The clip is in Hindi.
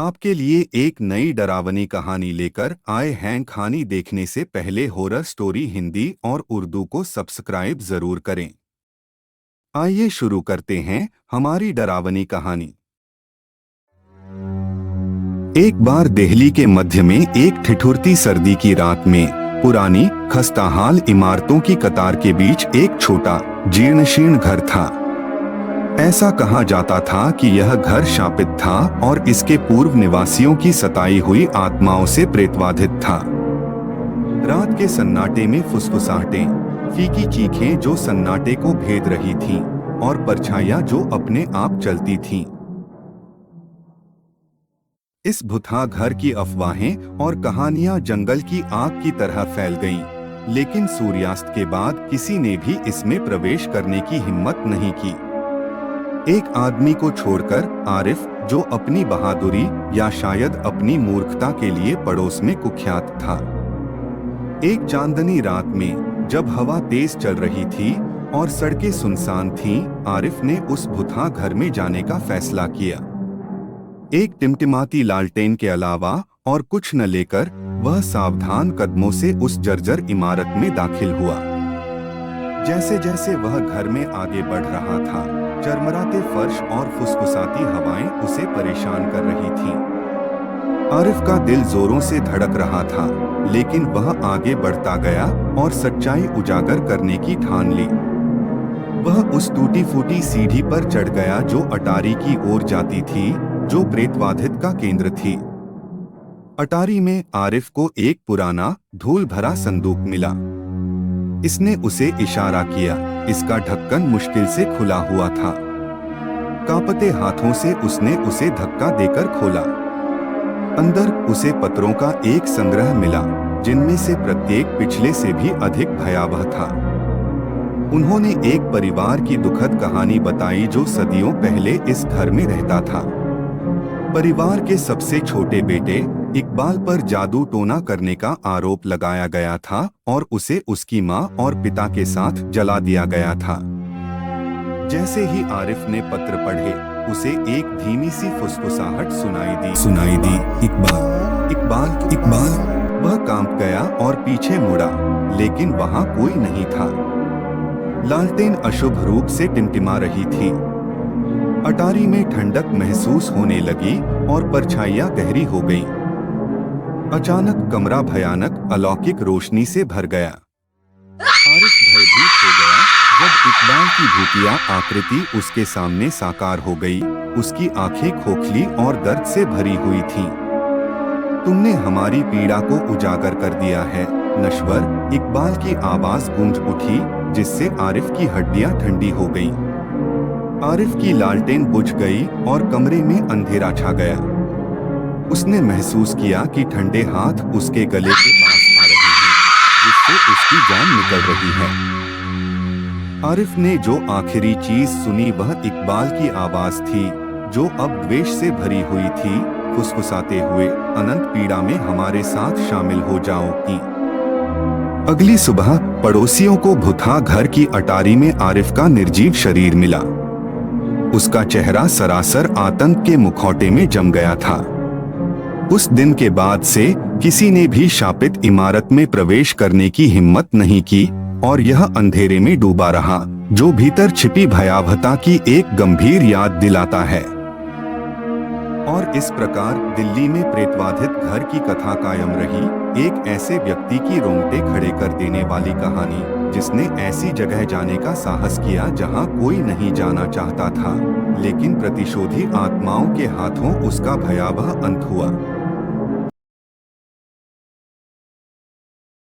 आपके लिए एक नई डरावनी कहानी लेकर आए हैं। कहानी देखने से पहले हॉरर स्टोरी हिंदी और उर्दू को सब्सक्राइब जरूर करें। आइए शुरू करते हैं हमारी डरावनी कहानी। एक बार दिल्ली के मध्य में एक ठिठुरती सर्दी की रात में पुरानी खस्ताहाल इमारतों की कतार के बीच एक छोटा जीर्णशीर्ण घर था। ऐसा कहा जाता था कि यह घर शापित था और इसके पूर्व निवासियों की सताई हुई आत्माओं से प्रेतबाधित था। रात के सन्नाटे में फुसफुसाहटें, फीकी चीखें जो सन्नाटे को भेद रही थीं, और परछाइयां जो अपने आप चलती थीं। इस भुतहा घर की अफवाहें और कहानियां जंगल की आग की तरह फैल गईं, लेकिन सूर्यास्त के बाद किसी ने भी इसमें प्रवेश करने की हिम्मत नहीं की। एक आदमी को छोड़कर, आरिफ, जो अपनी बहादुरी या शायद अपनी मूर्खता के लिए पड़ोस में कुख्यात था। एक चांदनी रात में जब हवा तेज चल रही थी और सड़कें सुनसान थीं, आरिफ ने उस भुतहा घर में जाने का फैसला किया। एक टिमटिमाती लालटेन के अलावा और कुछ न लेकर वह सावधान कदमों से उस जर्जर इमारत में दाखिल हुआ। जैसे जैसे वह घर में आगे बढ़ रहा था, चरमराते फर्श और फुसफुसाती हवाएं उसे परेशान कर रही थीं। आरिफ का दिल जोरों से धड़क रहा था, लेकिन वह आगे बढ़ता गया और सच्चाई उजागर करने की ठान ली। वह उस टूटी फूटी सीढ़ी पर चढ़ गया जो अटारी की ओर जाती थी, जो प्रेतबाधित का केंद्र थी। अटारी में आरिफ को एक पुराना धूल भरा संदूक मिला। इसने उसे इशारा किया। इसका ढक्कन मुश्किल से खुला हुआ था। कांपते हाथों से उसने उसे धक्का देकर खोला। अंदर उसे पत्रों का एक संग्रह मिला, जिनमें से प्रत्येक पिछले से भी अधिक भयावह था। उन्होंने एक परिवार की दुखद कहानी बताई जो सदियों पहले इस घर में रहता था। परिवार के सबसे छोटे बेटे इकबाल पर जादू टोना करने का आरोप लगाया गया था और उसे उसकी मां और पिता के साथ जला दिया गया था। जैसे ही आरिफ ने पत्र पढ़े, उसे एक धीमी सी फुसफुसाहट सुनाई दी। इकबाल, इकबाल, इकबाल। वह कांप गया और पीछे मुड़ा, लेकिन वहां कोई नहीं था। लालटेन अशुभ रूप से टिमटिमा रही थी। अटारी में ठंडक महसूस होने लगी और परछाइयां गहरी हो गईं। अचानक कमरा भयानक अलौकिक रोशनी से भर गया। आरिफ भयभीत हो गया जब इकबाल की भूतिया आकृति उसके सामने साकार हो गई। उसकी आंखें खोखली और दर्द से भरी हुई थीं। तुमने हमारी पीड़ा को उजागर कर दिया है, नश्वर, इकबाल की आवाज गूंज उठी, जिससे आरिफ की हड्डियां ठंडी हो गईं। आरिफ की लालटेन बुझ गई और कमरे में अंधेरा छा गया। उसने महसूस किया कि ठंडे हाथ उसके गले के पास आ रहे हैं, जिससे उसकी जान निकल रही है। आरिफ ने जो आखिरी चीज सुनी वह इकबाल की आवाज थी, जो अब द्वेष से भरी हुई थी, फुसफुसाते हुए, अनंत पीड़ा में हमारे साथ शामिल हो जाओ की। अगली सुबह पड़ोसियों को भुतहा घर की अटारी में आरिफ का निर्जीव शरीर मिला। उसका चेहरा सरासर आतंक के मुखौटे में जम गया था। उस दिन के बाद से किसी ने भी शापित इमारत में प्रवेश करने की हिम्मत नहीं की और यह अंधेरे में डूबा रहा, जो भीतर छिपी भयावहता की एक गंभीर याद दिलाता है। और इस प्रकार दिल्ली में प्रेतबाधित घर की कथा कायम रही, एक ऐसे व्यक्ति की रोंगटे खड़े कर देने वाली कहानी, जिसने ऐसी जगह जाने का साहस किया जहां कोई नहीं जाना चाहता था, लेकिन प्रतिशोधी आत्माओं के हाथों उसका भयावह अंत हुआ।